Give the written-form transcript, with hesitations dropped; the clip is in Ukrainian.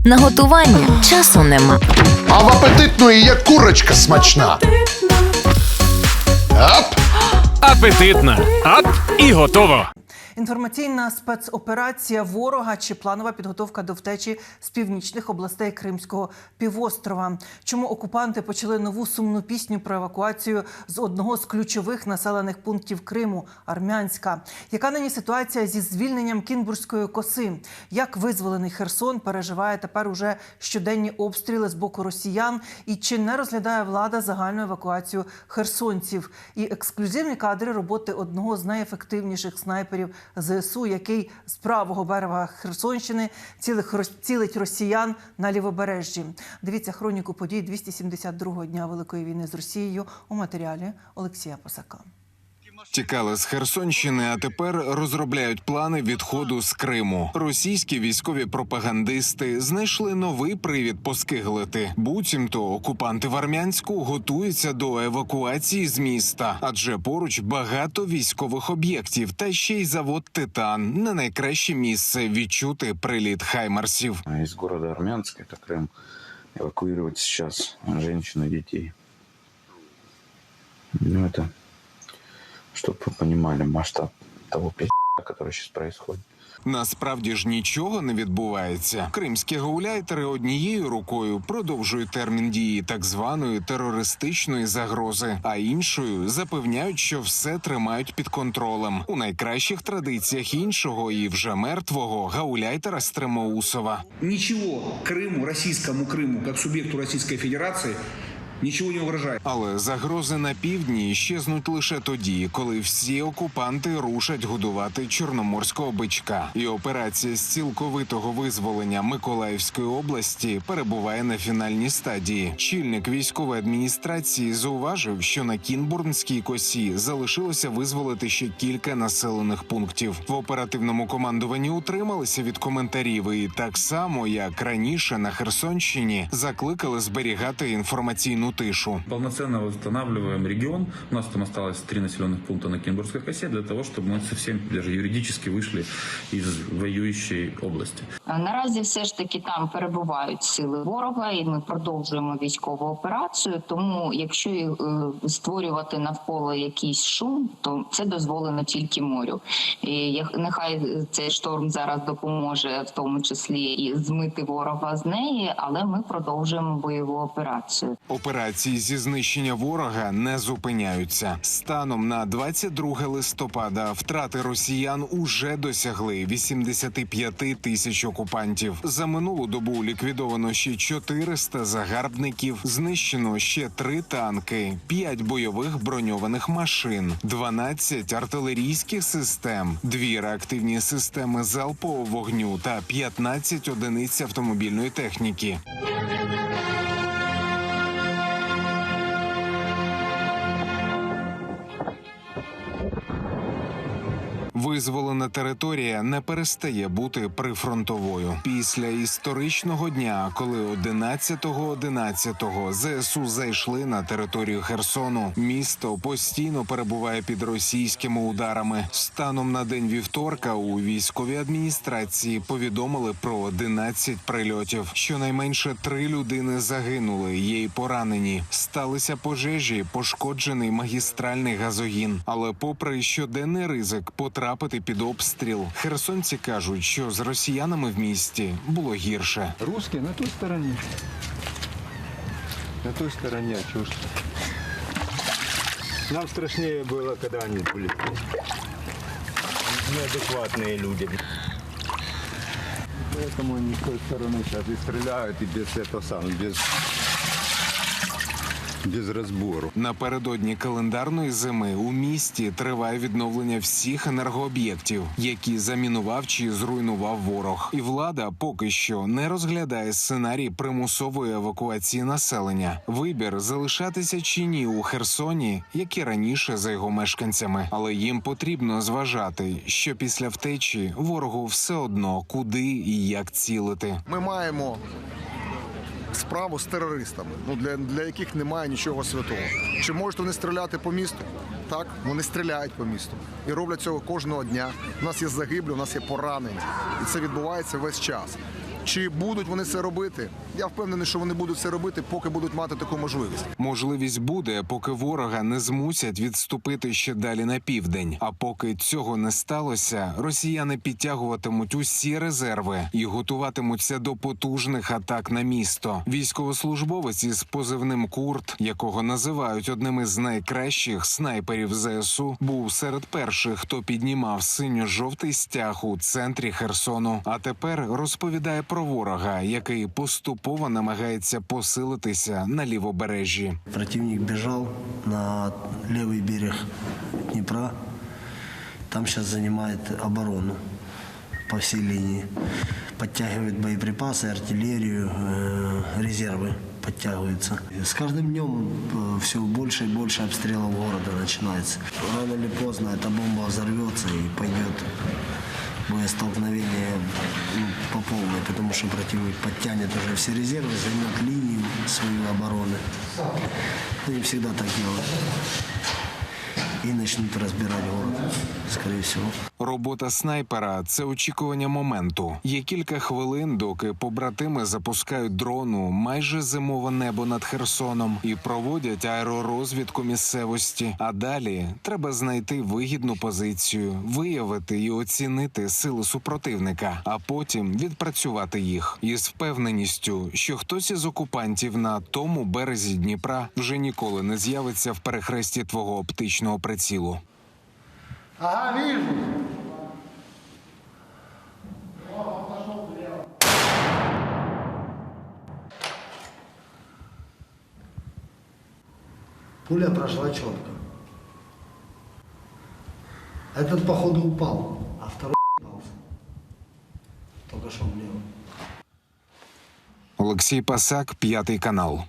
На готування часу нема. А в апетитної є курочка смачна. Ап! Апетитна. Ап і готово. Інформаційна спецоперація ворога чи планова підготовка до втечі з північних областей Кримського півострова. Чому окупанти почали нову сумну пісню про евакуацію з одного з ключових населених пунктів Криму – Армянська? Яка нині ситуація зі звільненням Кінбурзької коси? Як визволений Херсон переживає тепер уже щоденні обстріли з боку росіян? І чи не розглядає влада загальну евакуацію херсонців? І ексклюзивні кадри роботи одного з найефективніших снайперів ЗСУ, який з правого берега Херсонщини цілить росіян на лівобережжі. Дивіться хроніку подій 272-го дня Великої війни з Росією у матеріалі Олексія Посака. Тікали з Херсонщини, а тепер розробляють плани відходу з Криму. Російські військові пропагандисти знайшли новий привід поскиглити. Буцімто окупанти в Армянську готуються до евакуації з міста, адже поруч багато військових об'єктів та ще й завод «Титан» – не найкраще місце відчути приліт хаймарсів. Из города Армянск, это Крым, эвакуировать сейчас женщин и детей. Ну, это, чтобы вы понимали масштаб того пи***а, который сейчас происходит. Насправді ж нічого не відбувається. Кримські гауляйтери однією рукою продовжують термін дії так званої терористичної загрози, а іншою запевняють, що все тримають під контролем. У найкращих традиціях іншого і вже мертвого гауляйтера Стремоусова. Ничего Крыму, российскому Крыму, как субъекту Российской Федерации, нічого не угрожає. Але загрози на півдні щезнуть лише тоді, коли всі окупанти рушать годувати чорноморського бичка. І операція з цілковитого визволення Миколаївської області перебуває на фінальній стадії. Чільник військової адміністрації зауважив, що на Кінбурзькій косі залишилося визволити ще кілька населених пунктів. В оперативному командуванні утрималися від коментарів і так само, як раніше на Херсонщині, закликали зберігати інформаційну тишу. Полноценно восстанавливаем регион. У нас там осталось 3 населенных пункта на Кінбурзькій косе для того, чтобы мы совсем даже юридически вышли из воюючої області. Наразі все ж таки там перебувають сили ворога, і ми продовжуємо військову операцію. Тому, якщо створювати навколо якийсь шум, то це дозволено тільки морю. І нехай цей шторм зараз допоможе, в тому числі і змити ворога з неї, але ми продовжуємо бойову операцію. Операції зі знищення ворога не зупиняються. Станом на 22 листопада втрати росіян уже досягли 85 тисяч окупантів. За минулу добу ліквідовано ще 400 загарбників, знищено ще 3 танки, 5 бойових броньованих машин, 12 артилерійських систем, 2 реактивні системи залпового вогню та 15 одиниць автомобільної техніки. Визволена територія не перестає бути прифронтовою. Після історичного дня, коли 11.11 ЗСУ зайшли на територію Херсону, місто постійно перебуває під російськими ударами. Станом на день вівторка у військовій адміністрації повідомили про 11 прильотів. Щонайменше 3 людини загинули, є й поранені. Сталися пожежі, пошкоджений магістральний газогін. Але попри щоденний ризик потрапити під обстріл, херсонці кажуть, що з росіянами в місті було гірше. Русські на той стороні. На той стороні, а чого ж? Нам страшніше було, коли вони були. Неадекватні люди. Поэтому они с той стороны сейчас и стреляют, и без этого самого, без розбору. Напередодні календарної зими у місті триває відновлення всіх енергооб'єктів, які замінував чи зруйнував ворог. І влада поки що не розглядає сценарій примусової евакуації населення. Вибір – залишатися чи ні у Херсоні, як і раніше за його мешканцями. Але їм потрібно зважати, що після втечі ворогу все одно куди і як цілити. Ми маємо справу з терористами, для яких немає нічого святого. Чи можуть вони стріляти по місту? Так, вони стріляють по місту. І роблять цього кожного дня. У нас є загиблі, у нас є поранені. І це відбувається весь час. Чи будуть вони це робити? Я впевнений, що вони будуть це робити, поки будуть мати таку можливість. Можливість буде, поки ворога не змусять відступити ще далі на південь. А поки цього не сталося, росіяни підтягуватимуть усі резерви і готуватимуться до потужних атак на місто. Військовослужбовець із позивним «Курт», якого називають одним із найкращих снайперів ЗСУ, був серед перших, хто піднімав синьо-жовтий стяг у центрі Херсону. А тепер розповідає про ворога, який поступово намагається посилитися на лівобережжі. Противник бежал на левый берег Днепра. Там сейчас занимает оборону по всей линии. Подтягивает боеприпасы, артиллерию, резервы подтягиваются. С каждым днем все больше и больше обстрелов города начинается. Рано или поздно эта бомба взорвется и пойдет боестолкновение по полной, потому что противник подтянет уже все резервы, займет линию свою обороны. Они всегда так делают. І почнуть розбирати город, скоріше всього. Робота снайпера – це очікування моменту. Є кілька хвилин, доки побратими запускають дрону майже зимове небо над Херсоном і проводять аеророзвідку місцевості. А далі треба знайти вигідну позицію, виявити і оцінити сили супротивника, а потім відпрацювати їх. Із впевненістю, що хтось із окупантів на тому березі Дніпра вже ніколи не з'явиться в перехресті твого оптичного прицілу. Ага, вижу. Пуля прошла четко. Этот, походу, упал, а второй упался. Только что влево. Олексій Пасак, 5 канал.